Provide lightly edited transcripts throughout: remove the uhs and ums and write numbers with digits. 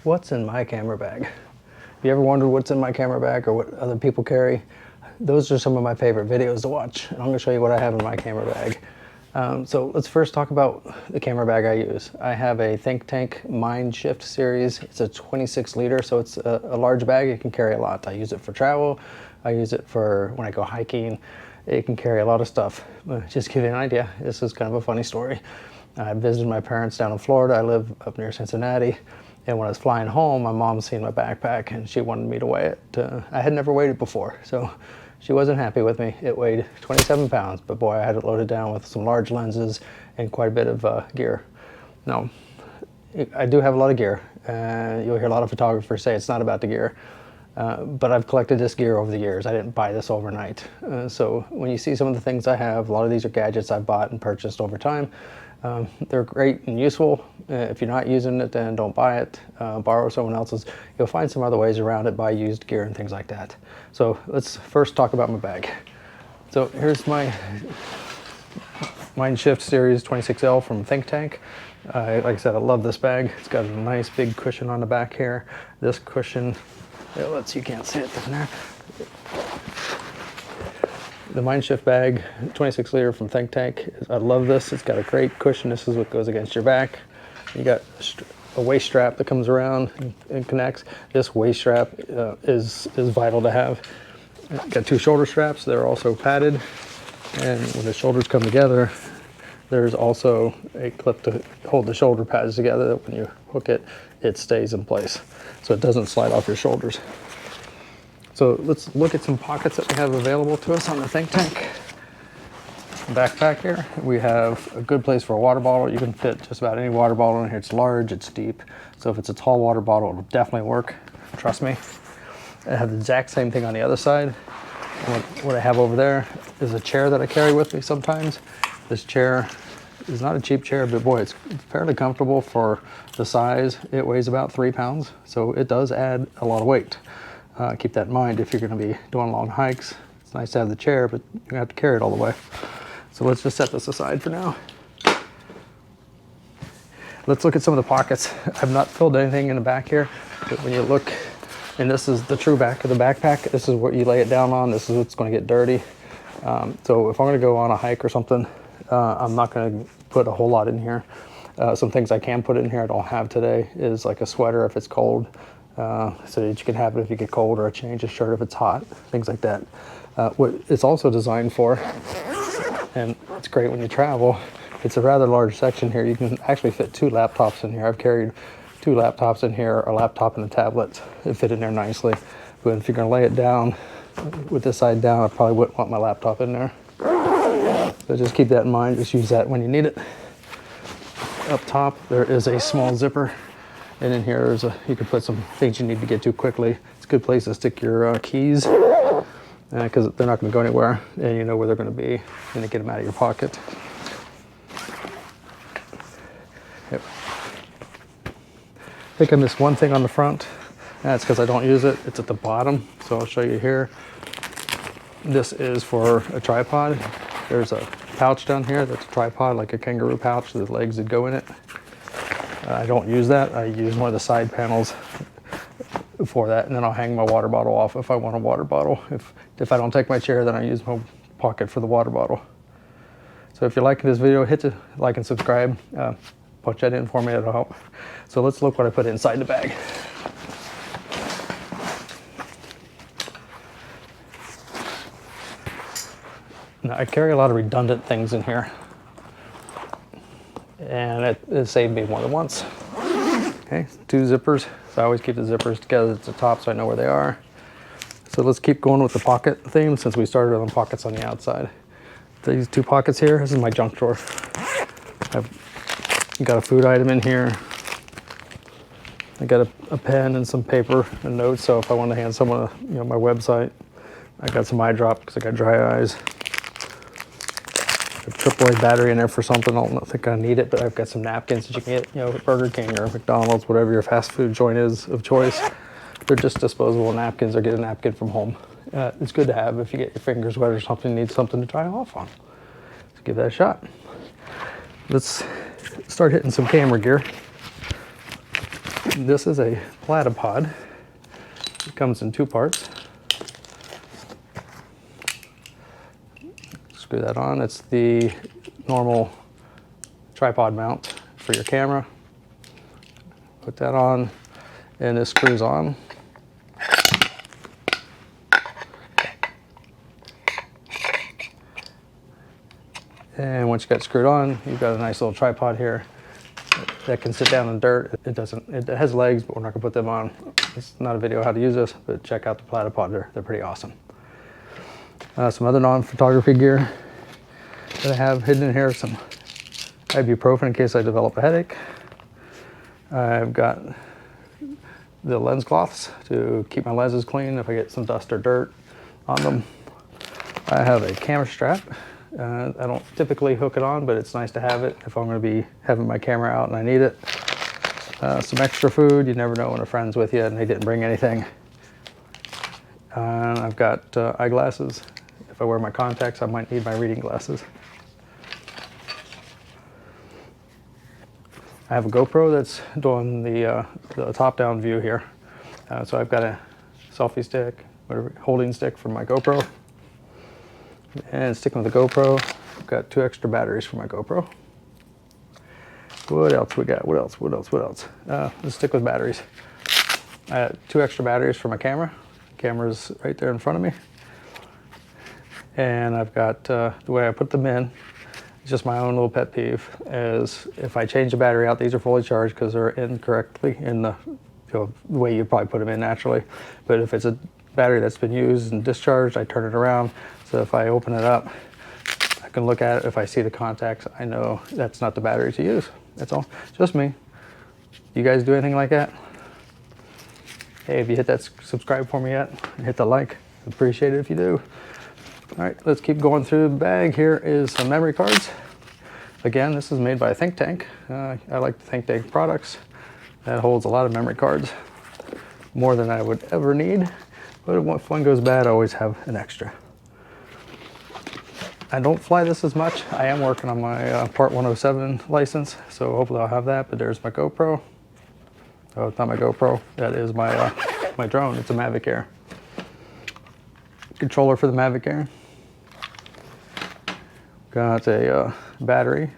What's in my camera bag? Have you ever wondered what's in my camera bag or what other people carry? Those are some of my favorite videos to watch, and I'm going to show you what I have in my camera bag. So let's first talk about the camera bag I use. I have a Think Tank Mind Shift series. It's a 26 liter, so it's a large bag. It can carry a lot. I use it for travel. I use it for when I go hiking. It can carry a lot of stuff. Just to give you an idea, this is kind of a funny story. I visited my parents down in Florida. I live up near Cincinnati. And when I was flying home, my mom seen my backpack and she wanted me to weigh it. I had never weighed it before, so she wasn't happy with me. It weighed 27 pounds, but boy, I had it loaded down with some large lenses and quite a bit of gear. Now, I do have a lot of gear. You'll hear a lot of photographers say it's not about the gear, but I've collected this gear over the years. I didn't buy this overnight. So when you see some of the things I have, a lot of these are gadgets I've bought and purchased over time. They're great and useful. If you're not using it, then don't buy it. Borrow someone else's. You'll find some other ways around it, buy used gear and things like that. So let's first talk about my bag. So here's my Mind Shift Series 26L from Think Tank. Like I said, I love this bag. It's got a nice big cushion on the back here. This cushion, you can't see it down there. The Mind Shift bag, 26 liter from Think Tank. I love this. It's got a great cushion. This is what goes against your back. You got a waist strap that comes around and connects. This waist strap is vital to have. Got two shoulder straps. They're also padded. And when the shoulders come together, there's also a clip to hold the shoulder pads together that when you hook it, it stays in place. So it doesn't slide off your shoulders. So let's look at some pockets that we have available to us on the Think Tank backpack here. We have a good place for a water bottle. You can fit just about any water bottle in here. It's large, it's deep. So if it's a tall water bottle, it'll definitely work. Trust me. I have the exact same thing on the other side. What I have over there is a chair that I carry with me sometimes. This chair is not a cheap chair, but boy, it's fairly comfortable for the size. It weighs about 3 pounds, so it does add a lot of weight. Keep that in mind if you're going to be doing long hikes. It's nice to have the chair, but you're going to have to carry it all the way. So let's just set this aside for now. Let's look at some of the pockets. I've not filled anything in the back here, but when you look, and this is the true back of the backpack, this is what you lay it down on. This is what's going to get dirty. So if I'm going to go on a hike or something, I'm not going to put a whole lot in here. Some things I can put in here I don't have today is like a sweater if it's cold. So that you can have it if you get cold, or a change of shirt if it's hot, things like that. What it's also designed for, and it's great when you travel, it's a rather large section here. You can actually fit 2 laptops in here. I've carried 2 laptops in here, a laptop and a tablet. It fit in there nicely. But if you're going to lay it down with this side down, I probably wouldn't want my laptop in there. So just keep that in mind. Just use that when you need it. Up top, there is a small zipper. And in here, you can put some things you need to get to quickly. It's a good place to stick your keys because they're not going to go anywhere, and you know where they're going to be, and to get them out of your pocket. Yep. I think I missed one thing on the front. That's because I don't use it. It's at the bottom, so I'll show you here. This is for a tripod. There's a pouch down here that's a tripod, like a kangaroo pouch. The legs that go in it. I don't use that. I use one of the side panels for that, and then I'll hang my water bottle off if I want a water bottle. If I don't take my chair, then I use my pocket for the water bottle. So if you're liking this video, hit the like and subscribe. Punch that in for me, it'll help. So let's look what I put inside the bag. Now, I carry a lot of redundant things in here, and it saved me more than once. Okay, 2 zippers. So I always keep the zippers together at the top so I know where they are. So let's keep going with the pocket theme since we started on pockets on the outside. These 2 pockets here, this is my junk drawer. I've got a food item in here. I got a pen and some paper and notes, so if I want to hand someone my website. I got some eye drop because I got dry eyes. A AAA battery in there for something. I don't think I need it, but I've got some napkins that you can get, at Burger King or McDonald's, whatever your fast food joint is of choice. They're just disposable napkins, or get a napkin from home. It's good to have if you get your fingers wet or something, need something to dry off on. Let's give that a shot. Let's start hitting some camera gear. This is a Platypod. It comes in 2 parts. Screw that on. It's the normal tripod mount for your camera. Put that on, and this screws on. And once you got it screwed on, you've got a nice little tripod here that can sit down in dirt. It has legs, but we're not gonna put them on. It's not a video how to use this, but check out the Platypod. They're pretty awesome. Some other non-photography gear that I have hidden in here, some ibuprofen in case I develop a headache. I've got the lens cloths to keep my lenses clean if I get some dust or dirt on them. I have a camera strap. I don't typically hook it on, but it's nice to have it if I'm going to be having my camera out and I need it. Some extra food. You never know when a friend's with you and they didn't bring anything. I've got eyeglasses. If I wear my contacts, I might need my reading glasses. I have a GoPro that's doing the top-down view here. So I've got a selfie stick, whatever, holding stick for my GoPro. And sticking with the GoPro, I've got 2 extra batteries for my GoPro. What else we got? What else? Let's stick with batteries. I have 2 extra batteries for my camera. Camera's right there in front of me. And I've got, the way I put them in, it's just my own little pet peeve, is if I change the battery out, these are fully charged because they're incorrectly in the way you'd probably put them in naturally. But if it's a battery that's been used and discharged, I turn it around. So if I open it up, I can look at it. If I see the contacts, I know that's not the battery to use. That's all. Just me. You guys do anything like that? Hey, if you hit that subscribe for me yet, and hit the like, appreciate it if you do. All right, let's keep going through the bag. Here is some memory cards. Again, this is made by Think Tank. I like the Think Tank products. That holds a lot of memory cards, more than I would ever need. But if one goes bad, I always have an extra. I don't fly this as much. I am working on my Part 107 license, so hopefully I'll have that. But there's my GoPro. Oh, it's not my GoPro. That is my my drone. It's a Mavic Air. Controller for the Mavic Air. Got a battery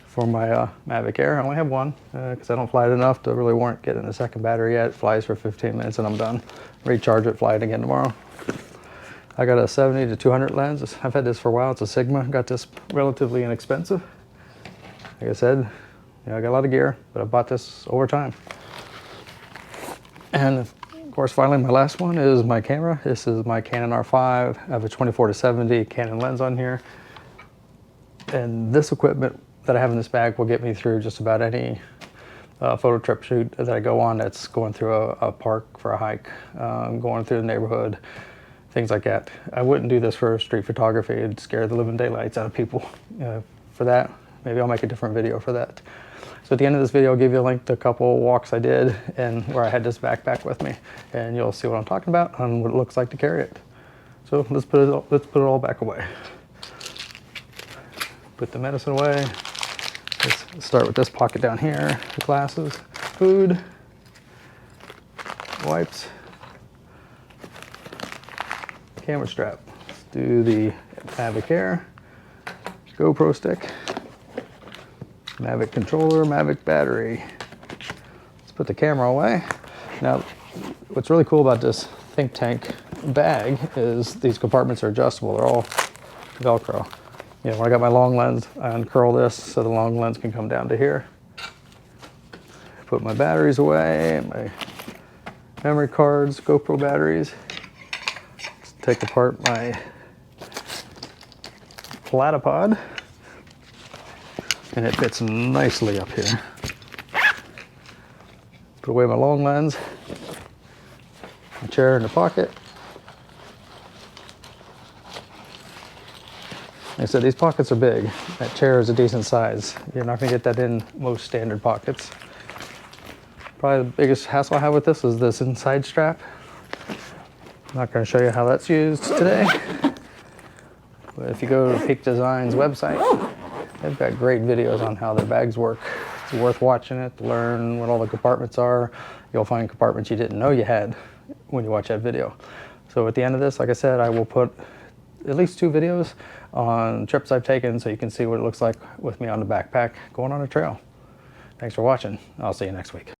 for my Mavic Air. I only have one because I don't fly it enough to really warrant getting a second battery yet. It flies for 15 minutes and I'm done. Recharge it, fly it again tomorrow. I got a 70 to 200 lens. I've had this for a while. It's a Sigma. Got this relatively inexpensive. Like I said, I got a lot of gear, but I bought this over time. And of course, finally, my last one is my camera. This is my Canon R5. I have a 24 to 70 Canon lens on here. And this equipment that I have in this bag will get me through just about any photo trip shoot that I go on that's going through a park for a hike, going through the neighborhood, things like that. I wouldn't do this for street photography. It'd scare the living daylights out of people. For that, maybe I'll make a different video for that. So at the end of this video, I'll give you a link to a couple walks I did and where I had this backpack with me, and you'll see what I'm talking about and what it looks like to carry it. So let's put it all back away. Put the medicine away. Let's start with this pocket down here. Glasses, food, wipes, camera strap. Let's do the Mavic Air, GoPro stick, Mavic controller, Mavic battery. Let's put the camera away. Now, what's really cool about this Think Tank bag is these compartments are adjustable. They're all Velcro. When I got my long lens, I uncurl this so the long lens can come down to here. Put my batteries away, my memory cards, GoPro batteries. Let's take apart my Platypod. And it fits nicely up here. Put away my long lens, my chair in the pocket. Like I said, these pockets are big. That chair is a decent size. You're not gonna get that in most standard pockets. Probably the biggest hassle I have with this is this inside strap. I'm not gonna show you how that's used today. But if you go to Peak Design's website, they've got great videos on how their bags work. It's worth watching it to learn what all the compartments are. You'll find compartments you didn't know you had when you watch that video. So at the end of this, like I said, I will put at least 2 videos on trips I've taken so you can see what it looks like with me on the backpack going on a trail. Thanks for watching. I'll see you next week.